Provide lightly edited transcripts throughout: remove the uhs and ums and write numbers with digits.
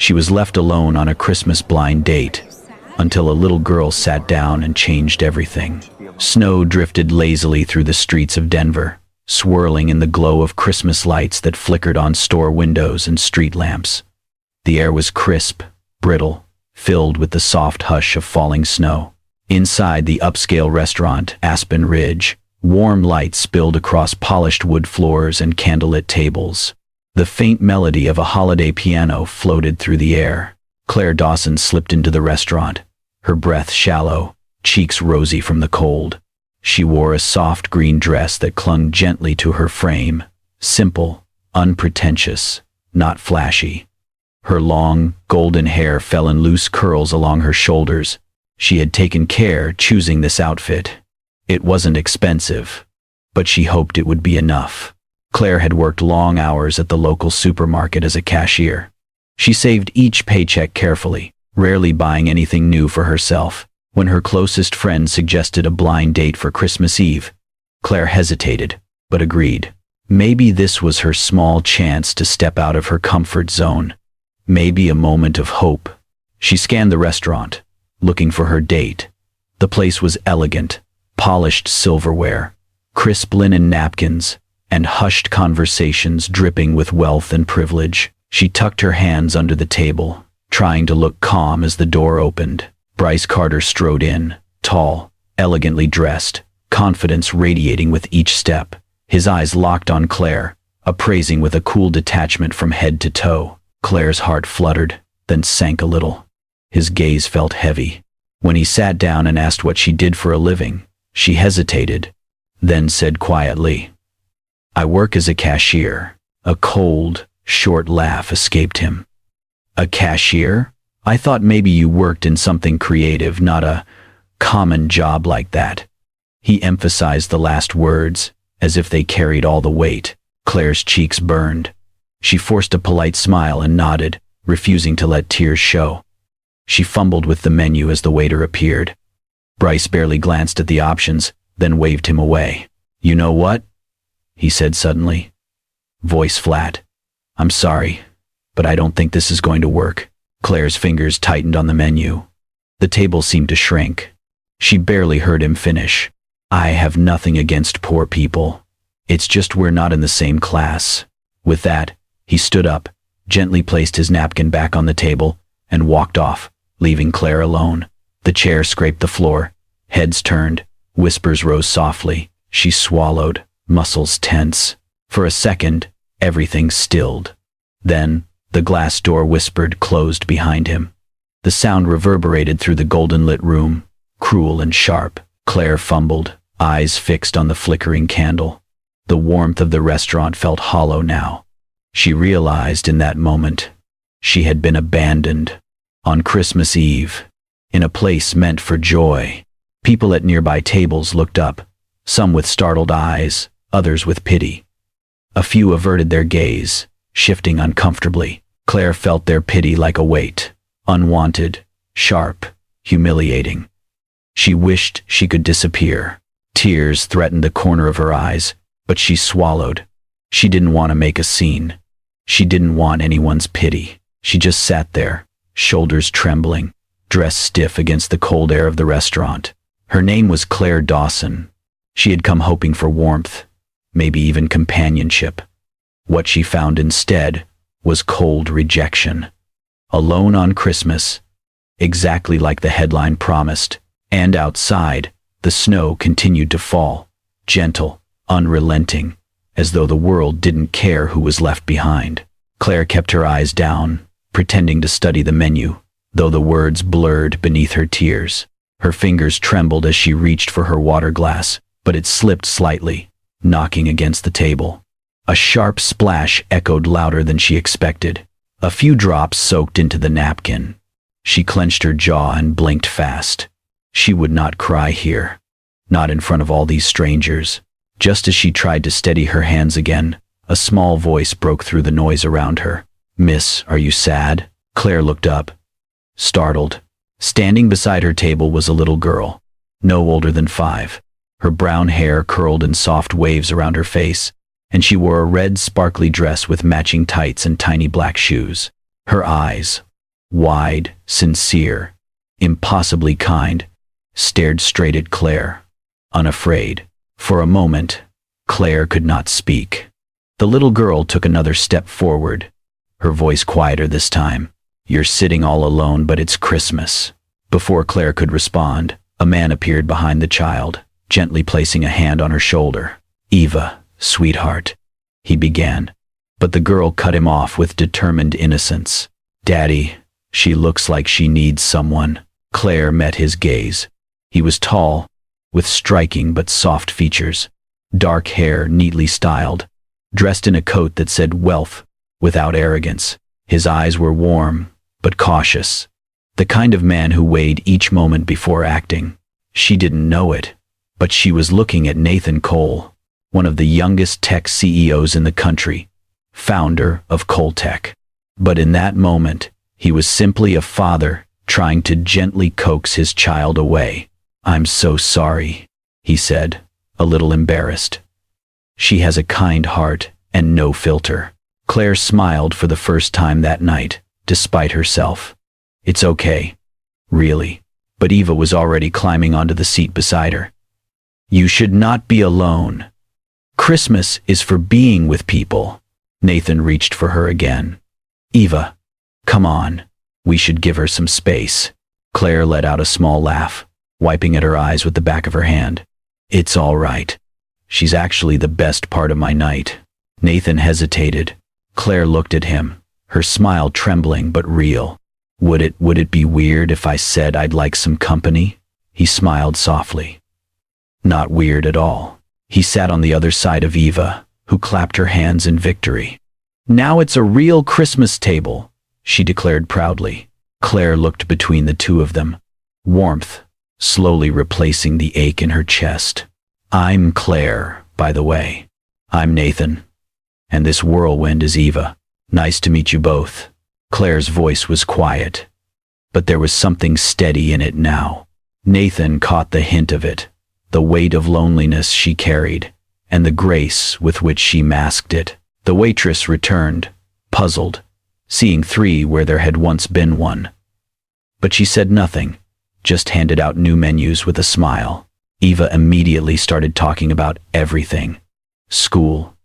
She was left alone on a Christmas blind date until a little girl sat down and changed everything. Snow drifted lazily through the streets of Denver, swirling in the glow of Christmas lights that flickered on store windows and street lamps. The air was crisp, brittle, filled with the soft hush of falling snow. Inside the upscale restaurant, Aspen Ridge, warm light spilled across polished wood floors and candlelit tables. The faint melody of a holiday piano floated through the air. Claire Dawson slipped into the restaurant, her breath shallow, cheeks rosy from the cold. She wore a soft green dress that clung gently to her frame, simple, unpretentious, not flashy. Her long, golden hair fell in loose curls along her shoulders. She had taken care choosing this outfit. It wasn't expensive, but she hoped it would be enough. Claire had worked long hours at the local supermarket as a cashier. She saved each paycheck carefully, rarely buying anything new for herself. When her closest friend suggested a blind date for Christmas Eve, Claire hesitated, but agreed. Maybe this was her small chance to step out of her comfort zone. Maybe a moment of hope. She scanned the restaurant, looking for her date. The place was elegant, polished silverware, crisp linen napkins, and hushed conversations dripping with wealth and privilege. She tucked her hands under the table, trying to look calm as the door opened. Bryce Carter strode in, tall, elegantly dressed, confidence radiating with each step. His eyes locked on Claire, appraising with a cool detachment from head to toe. Claire's heart fluttered, then sank a little. His gaze felt heavy. When he sat down and asked what she did for a living, she hesitated, then said quietly, "I work as a cashier." A cold, short laugh escaped him. "A cashier? I thought maybe you worked in something creative, not a common job like that." He emphasized the last words, as if they carried all the weight. Claire's cheeks burned. She forced a polite smile and nodded, refusing to let tears show. She fumbled with the menu as the waiter appeared. Bryce barely glanced at the options, then waved him away. "You know what?" he said suddenly, voice flat. "I'm sorry, but I don't think this is going to work." Claire's fingers tightened on the menu. The table seemed to shrink. She barely heard him finish. "I have nothing against poor people. It's just we're not in the same class." With that, he stood up, gently placed his napkin back on the table, and walked off, leaving Claire alone. The chair scraped the floor, heads turned, whispers rose softly. She swallowed, muscles tense. For a second, everything stilled. Then, the glass door whispered closed behind him. The sound reverberated through the golden-lit room, cruel and sharp. Claire fumbled, eyes fixed on the flickering candle. The warmth of the restaurant felt hollow now. She realized in that moment, she had been abandoned. On Christmas Eve, in a place meant for joy. People at nearby tables looked up, some with startled eyes, others with pity. A few averted their gaze, shifting uncomfortably. Claire felt their pity like a weight, unwanted, sharp, humiliating. She wished she could disappear. Tears threatened the corner of her eyes, but she swallowed. She didn't want to make a scene. She didn't want anyone's pity. She just sat there, shoulders trembling, dress stiff against the cold air of the restaurant. Her name was Claire Dawson. She had come hoping for warmth, maybe even companionship. What she found instead was cold rejection. Alone on Christmas, exactly like the headline promised, and outside, the snow continued to fall, gentle, unrelenting, as though the world didn't care who was left behind. Claire kept her eyes down, pretending to study the menu, though the words blurred beneath her tears. Her fingers trembled as she reached for her water glass, but it slipped slightly, knocking against the table. A sharp splash echoed louder than she expected. A few drops soaked into the napkin. She clenched her jaw and blinked fast. She would not cry here. Not in front of all these strangers. Just as she tried to steady her hands again, a small voice broke through the noise around her. "Miss, are you sad?" Claire looked up, startled. Standing beside her table was a little girl, no older than 5. Her brown hair curled in soft waves around her face, and she wore a red sparkly dress with matching tights and tiny black shoes. Her eyes, wide, sincere, impossibly kind, stared straight at Claire, unafraid. For a moment, Claire could not speak. The little girl took another step forward, her voice quieter this time. "You're sitting all alone, but it's Christmas." Before Claire could respond, a man appeared behind the child, gently placing a hand on her shoulder. "Eva, sweetheart," he began, but the girl cut him off with determined innocence. "Daddy, she looks like she needs someone." Claire met his gaze. He was tall, with striking but soft features, dark hair neatly styled, dressed in a coat that said wealth without arrogance. His eyes were warm but cautious, the kind of man who weighed each moment before acting. She didn't know it, but she was looking at Nathan Cole, one of the youngest tech CEOs in the country, founder of Coltech. But in that moment, he was simply a father trying to gently coax his child away. "I'm so sorry," he said, a little embarrassed. "She has a kind heart and no filter." Claire smiled for the first time that night, despite herself. "It's okay, really." But Eva was already climbing onto the seat beside her. "You should not be alone. Christmas is for being with people." Nathan reached for her again. "Eva, come on. We should give her some space." Claire let out a small laugh, wiping at her eyes with the back of her hand. "It's all right. She's actually the best part of my night." Nathan hesitated. Claire looked at him, her smile trembling but real. Would it be weird if I said I'd like some company?" He smiled softly. "Not weird at all." He sat on the other side of Eva, who clapped her hands in victory. "Now it's a real Christmas table," she declared proudly. Claire looked between the two of them, warmth slowly replacing the ache in her chest. "I'm Claire, by the way. I'm Nathan. And this whirlwind is Eva. Nice to meet you both." Claire's voice was quiet, but there was something steady in it now. Nathan caught the hint of it, the weight of loneliness she carried, and the grace with which she masked it. The waitress returned, puzzled, seeing three where there had once been one. But she said nothing, just handed out new menus with a smile. Eva immediately started talking about everything. School,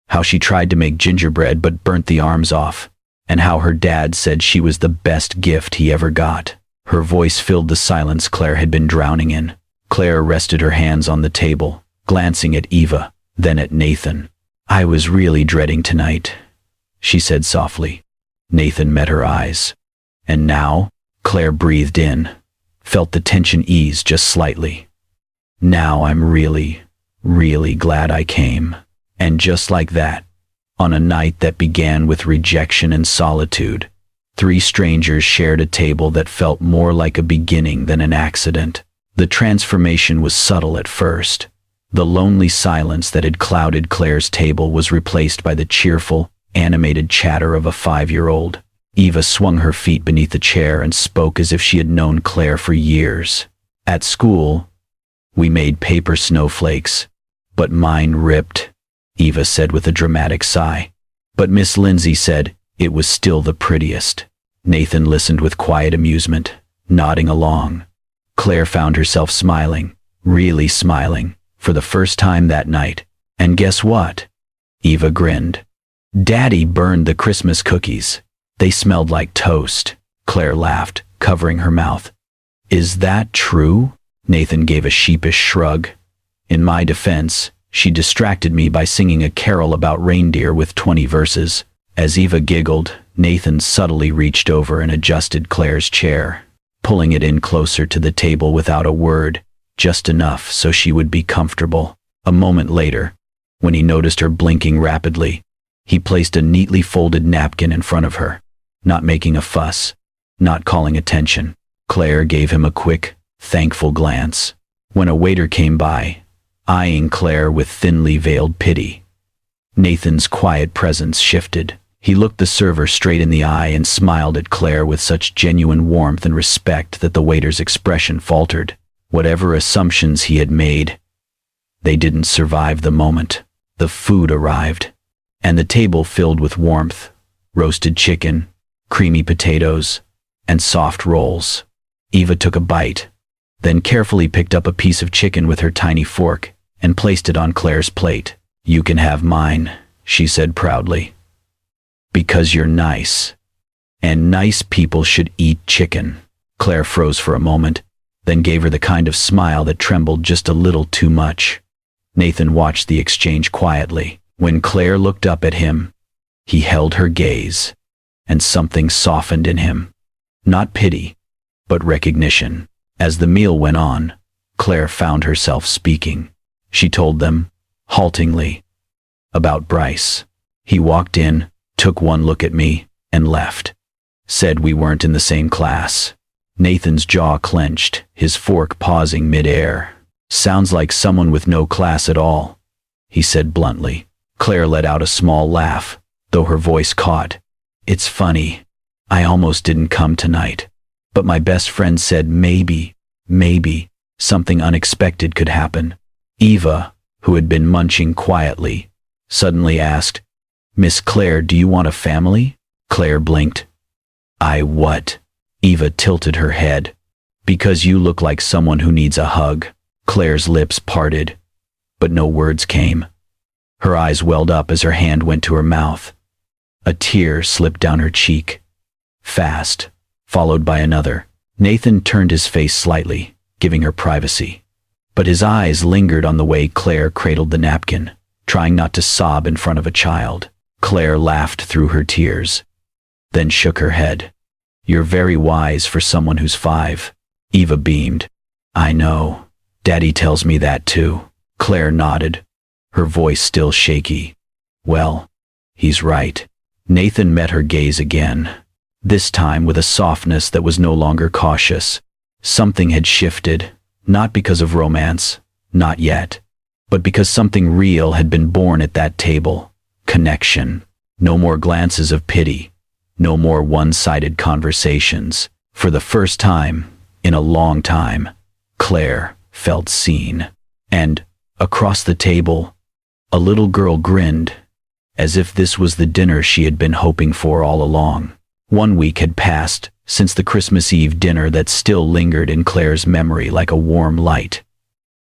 how she tried to make gingerbread but burnt the arms off, and how her dad said she was the best gift he ever got. Her voice filled the silence Claire had been drowning in. Claire rested her hands on the table, glancing at Eva, then at Nathan. "I was really dreading tonight," she said softly. Nathan met her eyes. "And now?" Claire breathed in, felt the tension ease just slightly. "Now I'm really, really glad I came." And just like that, on a night that began with rejection and solitude, three strangers shared a table that felt more like a beginning than an accident. The transformation was subtle at first. The lonely silence that had clouded Claire's table was replaced by the cheerful, animated chatter of a 5-year-old. Eva swung her feet beneath the chair and spoke as if she had known Claire for years. "At school, we made paper snowflakes, but mine ripped," Eva said with a dramatic sigh. "But Miss Lindsay said it was still the prettiest." Nathan listened with quiet amusement, nodding along. Claire found herself smiling, really smiling, for the first time that night. "And guess what?" Eva grinned. "Daddy burned the Christmas cookies. They smelled like toast." Claire laughed, covering her mouth. "Is that true?" Nathan gave a sheepish shrug. "In my defense, she distracted me by singing a carol about reindeer with 20 verses." As Eva giggled, Nathan subtly reached over and adjusted Claire's chair, pulling it in closer to the table without a word, just enough so she would be comfortable. A moment later, when he noticed her blinking rapidly, he placed a neatly folded napkin in front of her, not making a fuss, not calling attention. Claire gave him a quick, thankful glance. When a waiter came by, eyeing Claire with thinly veiled pity, Nathan's quiet presence shifted. He looked the server straight in the eye and smiled at Claire with such genuine warmth and respect that the waiter's expression faltered. Whatever assumptions he had made, they didn't survive the moment. The food arrived, and the table filled with warmth: roasted chicken, creamy potatoes, and soft rolls. Eva took a bite, then carefully picked up a piece of chicken with her tiny fork and placed it on Claire's plate. "You can have mine," she said proudly. "Because you're nice. And nice people should eat chicken." Claire froze for a moment, then gave her the kind of smile that trembled just a little too much. Nathan watched the exchange quietly. When Claire looked up at him, he held her gaze, and something softened in him. Not pity, but recognition. As the meal went on, Claire found herself speaking. She told them, haltingly, about Bryce. He walked in, took one look at me, and left. Said we weren't in the same class. Nathan's jaw clenched, his fork pausing mid-air. "Sounds like someone with no class at all," he said bluntly. Claire let out a small laugh, though her voice caught. "It's funny. I almost didn't come tonight. But my best friend said maybe, something unexpected could happen." Eva, who had been munching quietly, suddenly asked, "Miss Claire, do you want a family?" Claire blinked. "I what?" Eva tilted her head. "Because you look like someone who needs a hug." Claire's lips parted, but no words came. Her eyes welled up as her hand went to her mouth. A tear slipped down her cheek. Fast, followed by another. Nathan turned his face slightly, giving her privacy. But his eyes lingered on the way Claire cradled the napkin, trying not to sob in front of a child. Claire laughed through her tears, then shook her head. "You're very wise for someone who's 5. Eva beamed. "I know. Daddy tells me that too." Claire nodded, her voice still shaky. "Well, he's right." Nathan met her gaze again, this time with a softness that was no longer cautious. Something had shifted, not because of romance, not yet, but because something real had been born at that table. Connection. No more glances of pity. No more one-sided conversations. For the first time, in a long time, Claire felt seen. And, across the table, a little girl grinned, as if this was the dinner she had been hoping for all along. 1 week had passed since the Christmas Eve dinner that still lingered in Claire's memory like a warm light.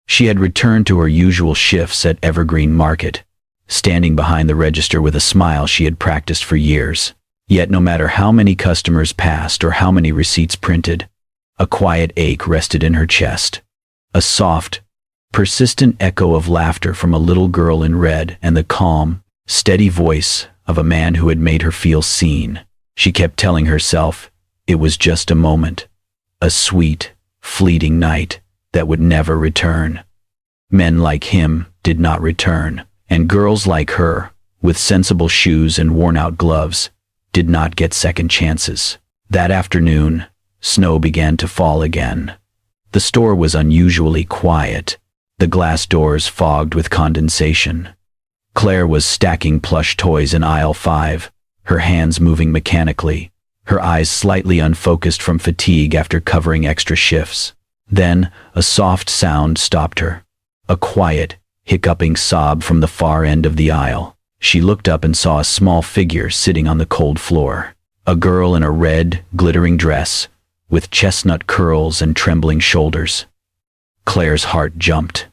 She had returned to her usual shifts at Evergreen Market, standing behind the register with a smile she had practiced for years. Yet no matter how many customers passed or how many receipts printed, a quiet ache rested in her chest. A soft, persistent echo of laughter from a little girl in red and the calm, steady voice of a man who had made her feel seen. She kept telling herself it was just a moment, a sweet, fleeting night that would never return. Men like him did not return, and girls like her, with sensible shoes and worn-out gloves, did not get second chances. That afternoon, snow began to fall again. The store was unusually quiet, the glass doors fogged with condensation. Claire was stacking plush toys in aisle 5, her hands moving mechanically, her eyes slightly unfocused from fatigue after covering extra shifts. Then, a soft sound stopped her. A quiet, hiccuping sob from the far end of the aisle. She looked up and saw a small figure sitting on the cold floor. A girl in a red, glittering dress, with chestnut curls and trembling shoulders. Claire's heart jumped.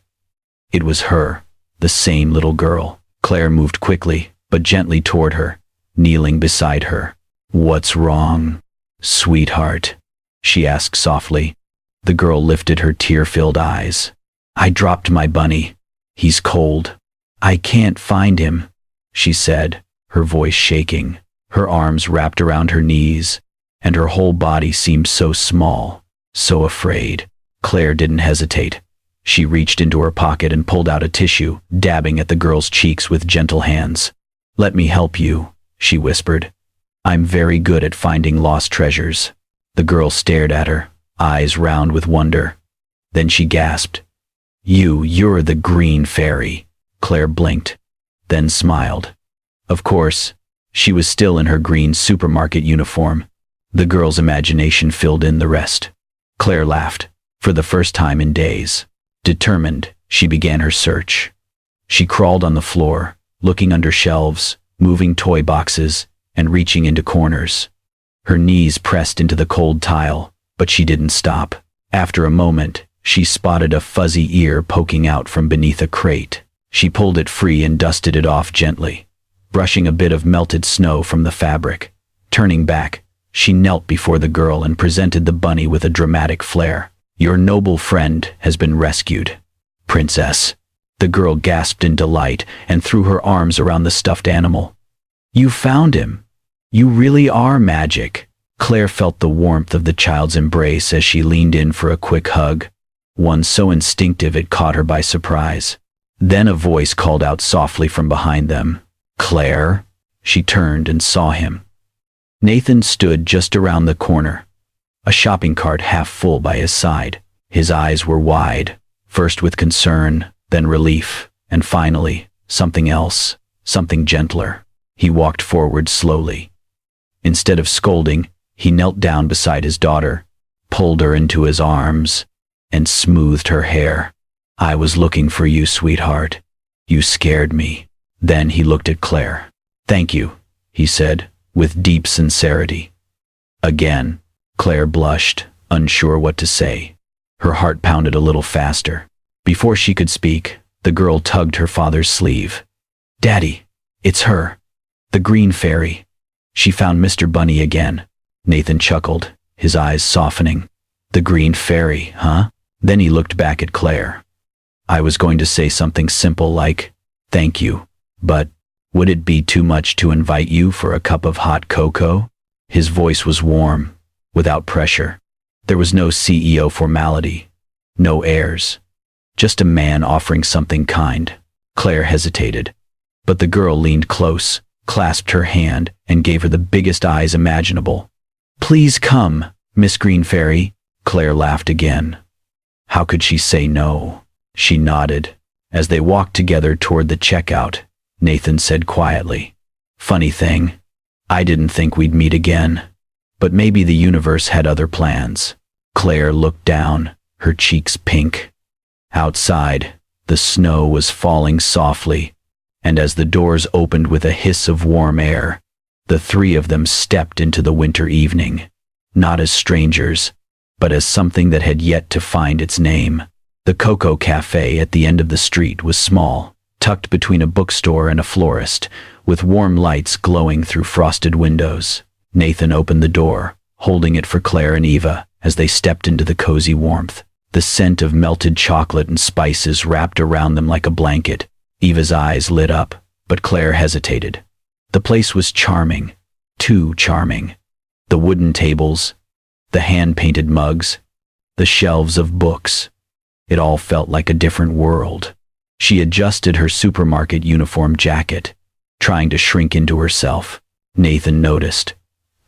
It was her, the same little girl. Claire moved quickly, but gently toward her, kneeling beside her. "What's wrong, sweetheart?" she asked softly. The girl lifted her tear-filled eyes. "I dropped my bunny. He's cold. I can't find him," she said, her voice shaking. Her arms wrapped around her knees, and her whole body seemed so small, so afraid. Claire didn't hesitate. She reached into her pocket and pulled out a tissue, dabbing at the girl's cheeks with gentle hands. "Let me help you," she whispered. "I'm very good at finding lost treasures." The girl stared at her, eyes round with wonder. Then she gasped. You're the green fairy." Claire blinked, then smiled. Of course, she was still in her green supermarket uniform. The girl's imagination filled in the rest. Claire laughed, for the first time in days. Determined, she began her search. She crawled on the floor, looking under shelves, moving toy boxes, and reaching into corners. Her knees pressed into the cold tile, but she didn't stop. After a moment, she spotted a fuzzy ear poking out from beneath a crate. She pulled it free and dusted it off gently, brushing a bit of melted snow from the fabric. Turning back, she knelt before the girl and presented the bunny with a dramatic flair. "Your noble friend has been rescued, Princess." The girl gasped in delight and threw her arms around the stuffed animal. "You found him. You really are magic." Claire felt the warmth of the child's embrace as she leaned in for a quick hug, one so instinctive it caught her by surprise. Then a voice called out softly from behind them. "Claire?" She turned and saw him. Nathan stood just around the corner, a shopping cart half full by his side. His eyes were wide, first with concern, then relief, and finally, something else, something gentler. He walked forward slowly. Instead of scolding, he knelt down beside his daughter, pulled her into his arms, and smoothed her hair. "I was looking for you, sweetheart. You scared me." Then he looked at Claire. "Thank you," he said, with deep sincerity. Again, Claire blushed, unsure what to say. Her heart pounded a little faster. Before she could speak, the girl tugged her father's sleeve. "Daddy, it's her. The green fairy. She found Mr. Bunny again." Nathan chuckled, his eyes softening. "The green fairy, huh?" Then he looked back at Claire. "I was going to say something simple like, thank you, but would it be too much to invite you for a cup of hot cocoa?" His voice was warm, without pressure. There was no CEO formality, no airs. Just a man offering something kind. Claire hesitated, but the girl leaned close, clasped her hand, and gave her the biggest eyes imaginable. "Please come, Miss Green Fairy." Claire laughed again. How could she say no? She nodded. As they walked together toward the checkout, Nathan said quietly, "Funny thing, I didn't think we'd meet again, but maybe the universe had other plans." Claire looked down, her cheeks pink. Outside, the snow was falling softly, and as the doors opened with a hiss of warm air, the three of them stepped into the winter evening, not as strangers, but as something that had yet to find its name. The Cocoa Cafe at the end of the street was small, tucked between a bookstore and a florist, with warm lights glowing through frosted windows. Nathan opened the door, holding it for Claire and Eva as they stepped into the cozy warmth. The scent of melted chocolate and spices wrapped around them like a blanket. Eva's eyes lit up, but Claire hesitated. The place was charming, too charming. The wooden tables, the hand-painted mugs, the shelves of books. It all felt like a different world. She adjusted her supermarket uniform jacket, trying to shrink into herself. Nathan noticed.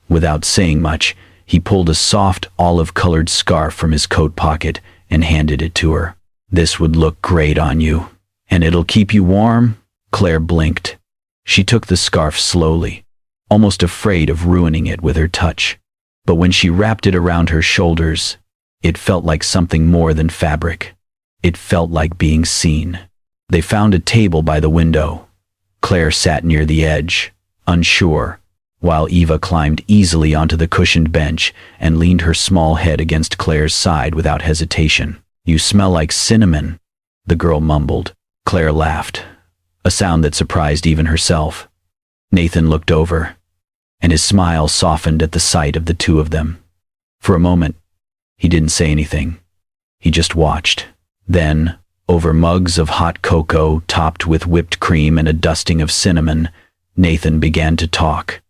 Without saying much, he pulled a soft olive-colored scarf from his coat pocket and handed it to her. "This would look great on you. And it'll keep you warm?" Claire blinked. She took the scarf slowly, almost afraid of ruining it with her touch. But when she wrapped it around her shoulders, it felt like something more than fabric. It felt like being seen. They found a table by the window. Claire sat near the edge, unsure, while Eva climbed easily onto the cushioned bench and leaned her small head against Claire's side without hesitation. "You smell like cinnamon," the girl mumbled. Claire laughed, a sound that surprised even herself. Nathan looked over, and his smile softened at the sight of the two of them. For a moment, he didn't say anything. He just watched. Then, over mugs of hot cocoa topped with whipped cream and a dusting of cinnamon, Nathan began to talk.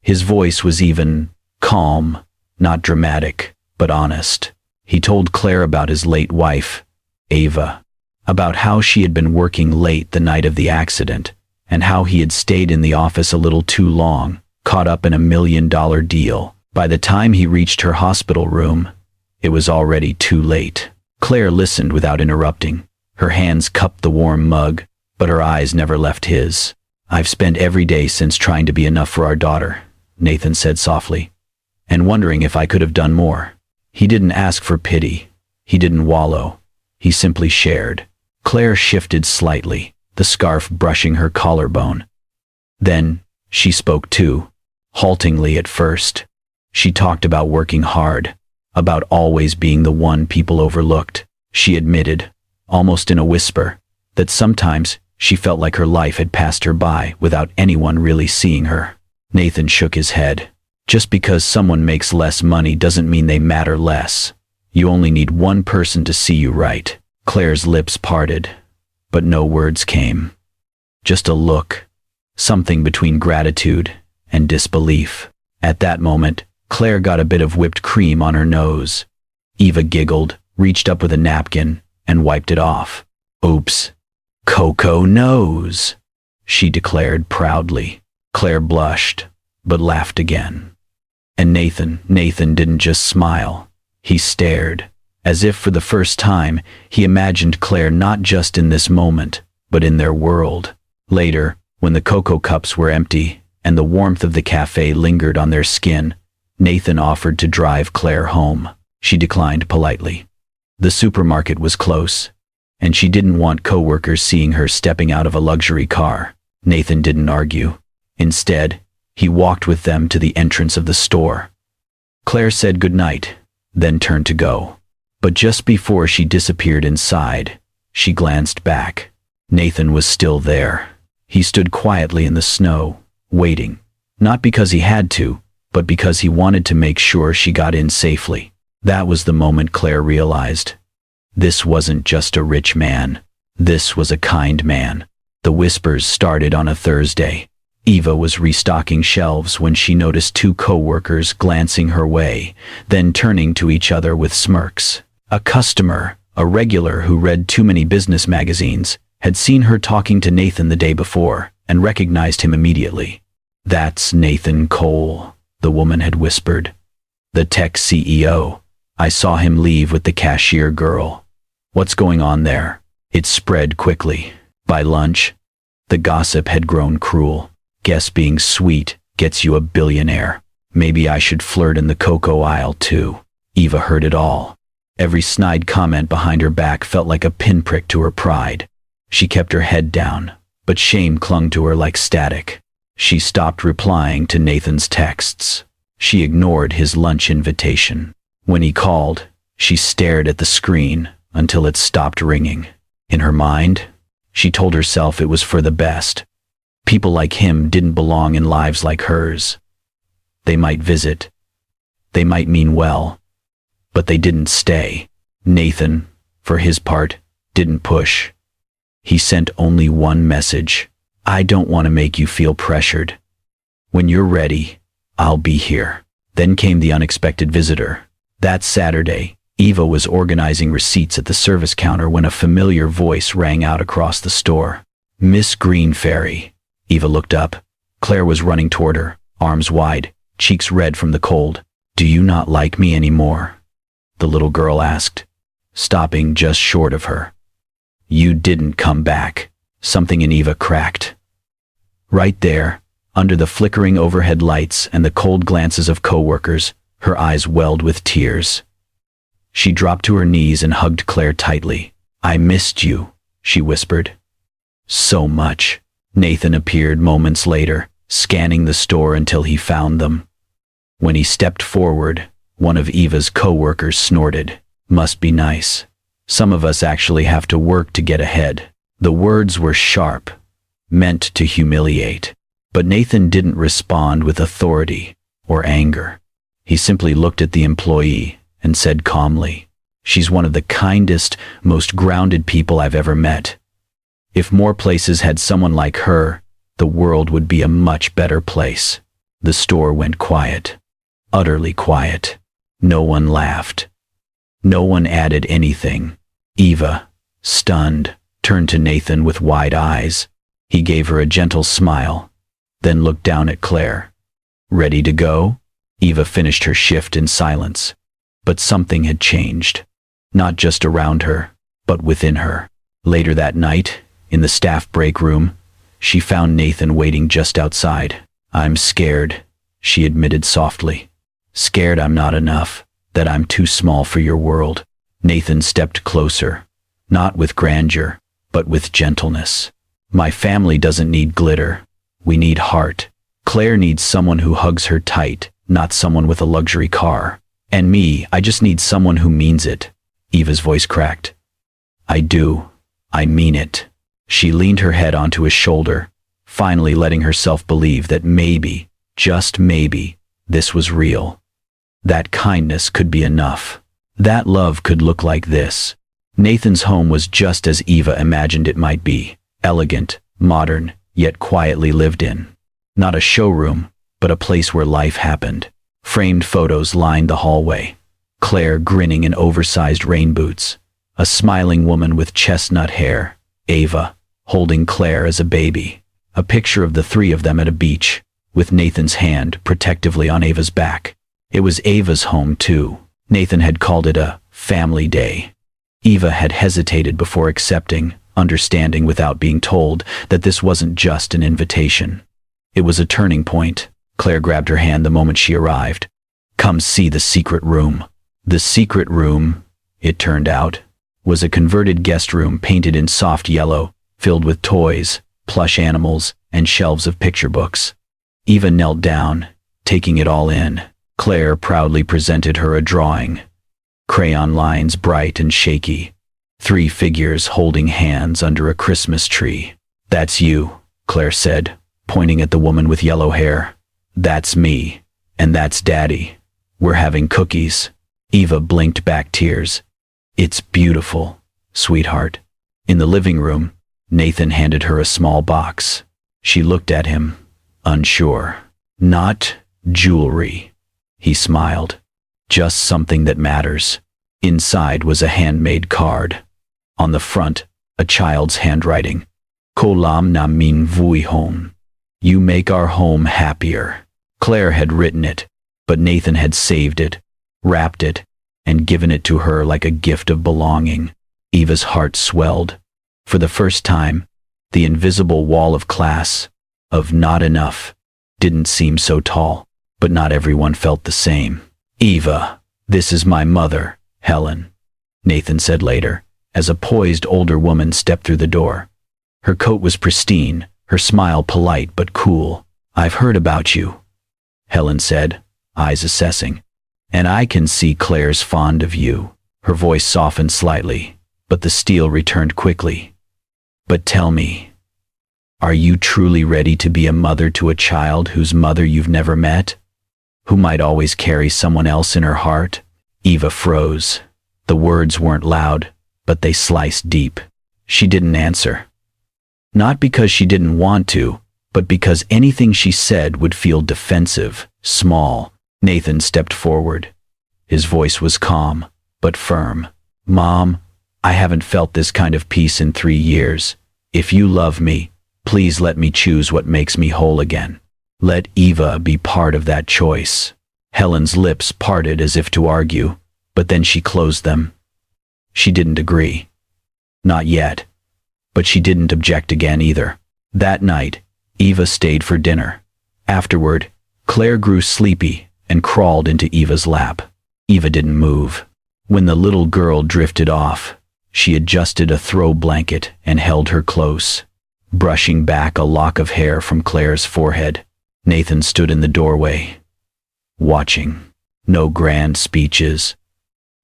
His voice was even, calm, not dramatic, but honest. He told Claire about his late wife, Ava, about how she had been working late the night of the accident, and how he had stayed in the office a little too long, caught up in a $1 million deal. By the time he reached her hospital room, it was already too late. Claire listened without interrupting. Her hands cupped the warm mug, but her eyes never left his. "I've spent every day since trying to be enough for our daughter," Nathan said softly, "and wondering if I could have done more." He didn't ask for pity. He didn't wallow. He simply shared. Claire shifted slightly, the scarf brushing her collarbone. Then she spoke too, haltingly at first. She talked about working hard, about always being the one people overlooked. She admitted, almost in a whisper, that sometimes she felt like her life had passed her by without anyone really seeing her. Nathan shook his head. Just because someone makes less money doesn't mean they matter less. You only need one person to see you right. Claire's lips parted, but no words came. Just a look, something between gratitude and disbelief. At that moment, Claire got a bit of whipped cream on her nose. Eva giggled, reached up with a napkin, and wiped it off. Oops. Coco knows, she declared proudly. Claire blushed, but laughed again. And Nathan didn't just smile. He stared, as if for the first time he imagined Claire not just in this moment, but in their world. Later, when the cocoa cups were empty and the warmth of the cafe lingered on their skin, Nathan offered to drive Claire home. She declined politely. The supermarket was close, and she didn't want coworkers seeing her stepping out of a luxury car. Nathan didn't argue. Instead, he walked with them to the entrance of the store. Claire said goodnight, then turned to go. But just before she disappeared inside, she glanced back. Nathan was still there. He stood quietly in the snow, waiting, not because he had to, but because he wanted to make sure she got in safely. That was the moment Claire realized. This wasn't just a rich man. This was a kind man. The whispers started on a Thursday. Eva was restocking shelves when she noticed two co-workers glancing her way, then turning to each other with smirks. A customer, a regular who read too many business magazines, had seen her talking to Nathan the day before and recognized him immediately. "That's Nathan Cole," the woman had whispered. "The tech CEO. I saw him leave with the cashier girl. What's going on there?" It spread quickly. By lunch, the gossip had grown cruel. "Guess being sweet gets you a billionaire. Maybe I should flirt in the cocoa aisle too." Eva heard it all. Every snide comment behind her back felt like a pinprick to her pride. She kept her head down, but shame clung to her like static. She stopped replying to Nathan's texts. She ignored his lunch invitation. When he called, she stared at the screen until it stopped ringing. In her mind, she told herself it was for the best. People like him didn't belong in lives like hers. They might visit. They might mean well. But they didn't stay. Nathan, for his part, didn't push. He sent only one message. "I don't want to make you feel pressured. When you're ready, I'll be here." Then came the unexpected visitor. That Saturday, Eva was organizing receipts at the service counter when a familiar voice rang out across the store. "Miss Greenferry." Eva looked up. Claire was running toward her, arms wide, cheeks red from the cold. "Do you not like me anymore?" the little girl asked, stopping just short of her. "You didn't come back." Something in Eva cracked. Right there, under the flickering overhead lights and the cold glances of coworkers, her eyes welled with tears. She dropped to her knees and hugged Claire tightly. "I missed you," she whispered. "So much." Nathan appeared moments later, scanning the store until he found them. When he stepped forward, one of Eva's coworkers snorted. "Must be nice. Some of us actually have to work to get ahead." The words were sharp, meant to humiliate. But Nathan didn't respond with authority or anger. He simply looked at the employee and said calmly, "She's one of the kindest, most grounded people I've ever met. If more places had someone like her, the world would be a much better place." The store went quiet, utterly quiet. No one laughed. No one added anything. Eva, stunned, turned to Nathan with wide eyes. He gave her a gentle smile, then looked down at Claire. "Ready to go?" Eva finished her shift in silence. But something had changed. Not just around her, but within her. Later that night, in the staff break room, she found Nathan waiting just outside. "I'm scared," she admitted softly. "Scared I'm not enough, that I'm too small for your world." Nathan stepped closer, not with grandeur, but with gentleness. "My family doesn't need glitter. We need heart. Claire needs someone who hugs her tight, not someone with a luxury car. And me, I just need someone who means it. Eva's voice cracked. I do. I mean it. She leaned her head onto his shoulder, finally letting herself believe that maybe, just maybe, this was real. That kindness could be enough. That love could look like this. Nathan's home was just as Eva imagined it might be, elegant, modern, yet quietly lived in. Not a showroom, but a place where life happened. Framed photos lined the hallway. Claire grinning in oversized rain boots. A smiling woman with chestnut hair. Ava, holding Claire as a baby. A picture of the three of them at a beach, with Nathan's hand protectively on Ava's back. It was Ava's home too. Nathan had called it a family day. Eva had hesitated before accepting, understanding without being told that this wasn't just an invitation. It was a turning point. Claire grabbed her hand the moment she arrived. Come see the secret room. The secret room, it turned out, was a converted guest room painted in soft yellow, filled with toys, plush animals, and shelves of picture books. Eva knelt down, taking it all in. Claire proudly presented her a drawing. Crayon lines bright and shaky. 3 figures holding hands under a Christmas tree. That's you, Claire said, pointing at the woman with yellow hair. That's me, and that's Daddy. We're having cookies. Eva blinked back tears. It's beautiful, sweetheart. In the living room, Nathan handed her a small box. She looked at him, unsure. Not jewelry. He smiled. Just something that matters. Inside was a handmade card. On the front, a child's handwriting. Kolam namin vui home. You make our home happier. Claire had written it, but Nathan had saved it, wrapped it, and given it to her like a gift of belonging. Eva's heart swelled. For the first time, the invisible wall of class, of not enough, didn't seem so tall, but not everyone felt the same. Eva, this is my mother, Helen, Nathan said later, as a poised older woman stepped through the door. Her coat was pristine, her smile polite but cool. I've heard about you, Helen said, eyes assessing. And I can see Claire's fond of you. Her voice softened slightly, but the steel returned quickly. But tell me, are you truly ready to be a mother to a child whose mother you've never met? Who might always carry someone else in her heart? Eva froze. The words weren't loud, but they sliced deep. She didn't answer. Not because she didn't want to, but because anything she said would feel defensive, small. Nathan stepped forward. His voice was calm, but firm. Mom, I haven't felt this kind of peace in 3 years. If you love me, please let me choose what makes me whole again. Let Eva be part of that choice. Helen's lips parted as if to argue, but then she closed them. She didn't agree. Not yet. But she didn't object again either. That night, Eva stayed for dinner. Afterward, Claire grew sleepy and crawled into Eva's lap. Eva didn't move. When the little girl drifted off, she adjusted a throw blanket and held her close, brushing back a lock of hair from Claire's forehead. Nathan stood in the doorway, watching. No grand speeches,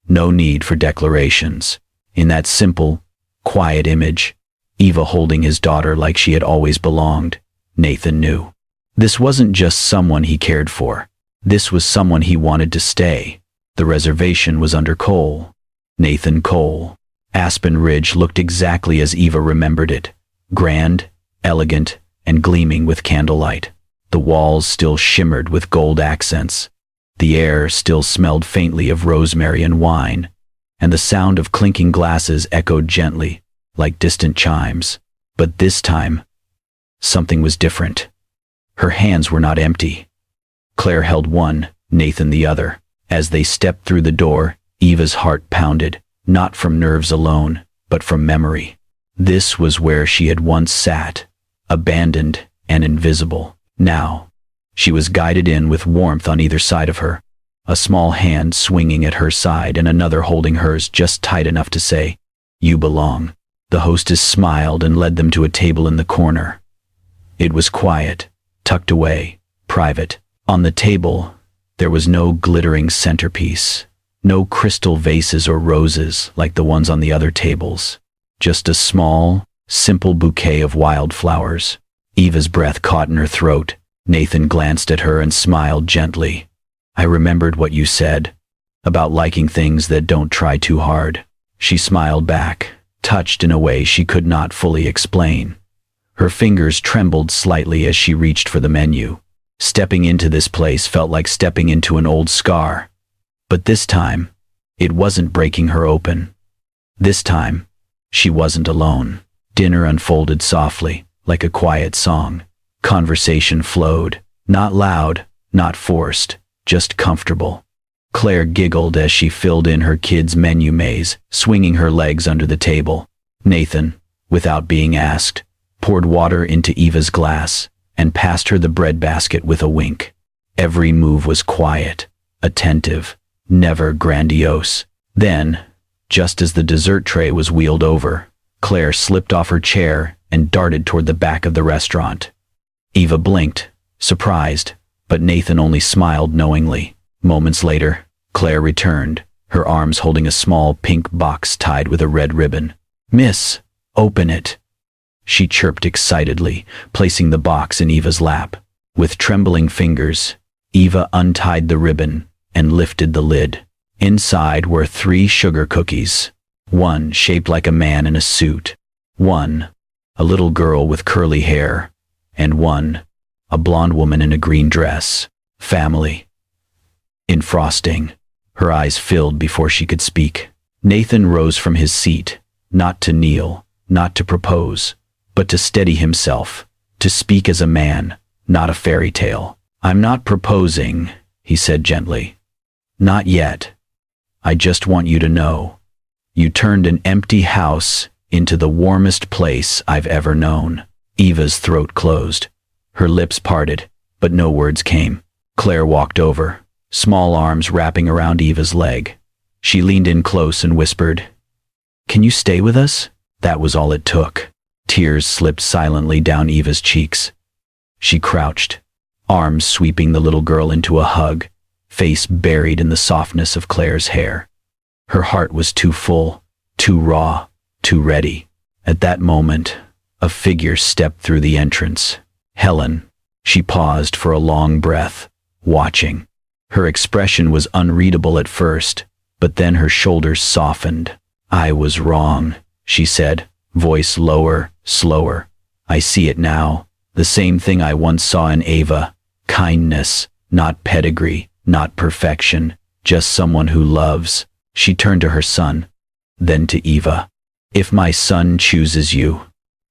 no need for declarations. In that simple, quiet image, Eva holding his daughter like she had always belonged, Nathan knew. This wasn't just someone he cared for. This was someone he wanted to stay. The reservation was under Cole. Nathan Cole. Aspen Ridge looked exactly as Eva remembered it. Grand, elegant, and gleaming with candlelight. The walls still shimmered with gold accents. The air still smelled faintly of rosemary and wine, and the sound of clinking glasses echoed gently, like distant chimes. But this time, something was different. Her hands were not empty. Claire held one, Nathan the other. As they stepped through the door, Eva's heart pounded, not from nerves alone, but from memory. This was where she had once sat, abandoned and invisible. Now, she was guided in with warmth on either side of her, a small hand swinging at her side and another holding hers just tight enough to say, "You belong." The hostess smiled and led them to a table in the corner. It was quiet, tucked away, private. On the table, There was no glittering centerpiece, no crystal vases or roses like the ones on the other tables. Just a small, simple bouquet of wildflowers. Eva's breath caught in her throat. Nathan glanced at her and smiled gently. I remembered what you said, about liking things that don't try too hard. She smiled back, touched in a way she could not fully explain. Her fingers trembled slightly as she reached for the menu. Stepping into this place felt like stepping into an old scar. But this time, it wasn't breaking her open. This time, she wasn't alone. Dinner unfolded softly, like a quiet song. Conversation flowed, not loud, not forced, just comfortable. Claire giggled as she filled in her kids' menu maze, swinging her legs under the table. Nathan, without being asked, poured water into Eva's glass and passed her the bread basket with a wink. Every move was quiet, attentive, never grandiose. Then, just as the dessert tray was wheeled over, Claire slipped off her chair and darted toward the back of the restaurant. Eva blinked, surprised, but Nathan only smiled knowingly. Moments later, Claire returned, her arms holding a small pink box tied with a red ribbon. "Miss, open it," she chirped excitedly, placing the box in Eva's lap. With trembling fingers, Eva untied the ribbon and lifted the lid. Inside were 3 sugar cookies. One shaped like a man in a suit. One, a little girl with curly hair. And one, a blonde woman in a green dress. Family. In frosting. Her eyes filled before she could speak. Nathan rose from his seat, not to kneel, not to propose, but to steady himself, to speak as a man, not a fairy tale. "I'm not proposing," he said gently. "Not yet. I just want you to know. You turned an empty house into the warmest place I've ever known." Eva's throat closed. Her lips parted, but no words came. Claire walked over, small arms wrapping around Eva's leg. She leaned in close and whispered, "Can you stay with us?" That was all it took. Tears slipped silently down Eva's cheeks. She crouched, arms sweeping the little girl into a hug, face buried in the softness of Claire's hair. Her heart was too full, too raw, too ready. At that moment, a figure stepped through the entrance. Helen. She paused for a long breath, watching. Her expression was unreadable at first, but then her shoulders softened. "I was wrong," she said, voice lower, slower. "I see it now. The same thing I once saw in Ava. Kindness, not pedigree, not perfection, just someone who loves." She turned to her son, then to Eva. "If my son chooses you,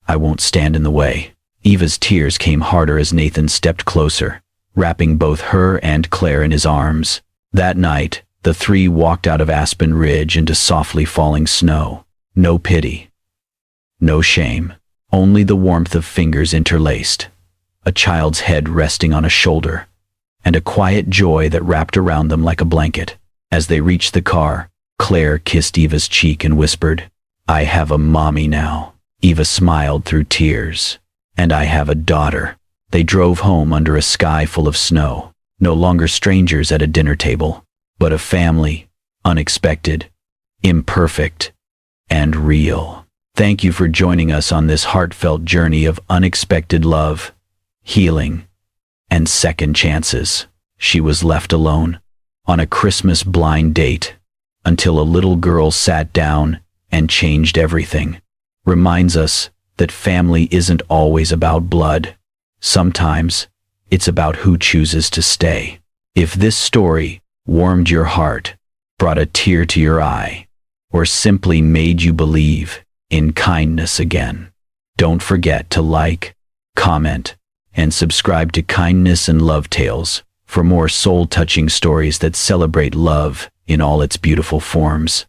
I won't stand in the way." Eva's tears came harder as Nathan stepped closer, wrapping both her and Claire in his arms. That night, the 3 walked out of Aspen Ridge into softly falling snow. No pity. No shame. Only the warmth of fingers interlaced, a child's head resting on a shoulder, and a quiet joy that wrapped around them like a blanket. As they reached the car, Claire kissed Eva's cheek and whispered, "I have a mommy now." Eva smiled through tears. "And I have a daughter." They drove home under a sky full of snow, no longer strangers at a dinner table, but a family, unexpected, imperfect, and real. Thank you for joining us on this heartfelt journey of unexpected love, healing, and second chances. She was left alone, on a Christmas blind date, until a little girl sat down and changed everything. Reminds us that family isn't always about blood. Sometimes, it's about who chooses to stay. If this story warmed your heart, brought a tear to your eye, or simply made you believe in kindness again, don't forget to like, comment, and subscribe to Kindness and Love Tales for more soul-touching stories that celebrate love in all its beautiful forms.